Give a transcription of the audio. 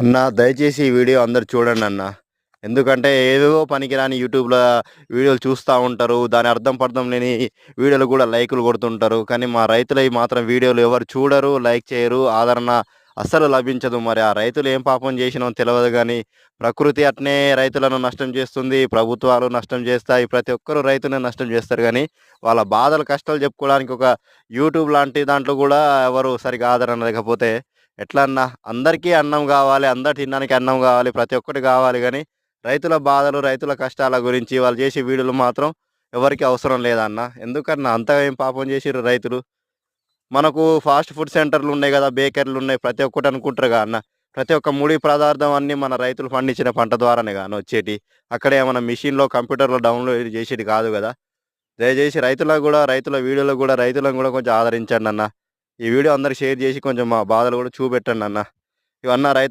అన్న దయచేసి ఈ వీడియో అందరు చూడండి అన్న. ఎందుకంటే ఏవేవో పనికిరాని యూట్యూబ్‌ల వీడియోలు చూస్తా ఉంటారు. దాని అర్థం పర్థం లేని వీడియోలు కూడా లైకులు కొడుతుంటారు. కానీ మా రైతులయి మాత్రం వీడియోలు ఎవరు చూడరు, లైక్ చేయరు, ఆదరణ అస్సలు లభించదు. మరి ఆ రైతులు ఏం పాపం చేసినో తెలవదు గానీ, ప్రకృతి అట్నే రైతులను నష్టం చేస్తుంది. ప్రభుత్వాలు నష్టం చేస్తాయి. ప్రతి ఒక్కరు రైతుని నష్టం చేస్తారు గానీ, వాళ్ళ బాధలు, కష్టాలు చెప్పుకోవడానికి ఒక యూట్యూబ్ లాంటి దాంట్లో కూడా ఎవరు సరిగ్గా ఆదరణ లేకపోతే ఎట్లా అన్నా? అందరికీ అన్నం గావాలి. అందరు తినడానికి అన్నం గావాలి. ప్రతి ఒక్కటి గావాలి గానీ, రైతుల బాధలు, రైతుల కష్టాల గురించి వాళ్ళు చేసే వీడియోలు మాత్రం ఎవరికీ అవసరం లేదన్న. ఎందుకన్నా అంతగా ఏం పాపం చేసిర్రు రైతులు? మనకు ఫాస్ట్ ఫుడ్ సెంటర్‌లున్నాయి గదా! బేకరీలున్నాయి. ప్రతి ఒక్కటి అనుకుంటారుగా అన్న. ప్రతి ఒక్క ముడి పదార్థం అన్నీ మన రైతులు పండించిన పంట ద్వారానేగా అన్న వచ్చేటియి. అక్కడ ఏమన్నా మిషన్‌లో, కంప్యూటర్‌లో డౌన్‌లోడ్ చేసేది కాదు గదా! దయచేసి రైతులకు గూడా, రైతుల వీడియోలకు గూడా రైతులను గూడా కొంచెం ఆదరించండన్న. ఈ వీడియో అందరికి షేర్ జేసి కొంచెం మా బాధలు గూడా చూపెట్టండన్న. ఇవన్న రైత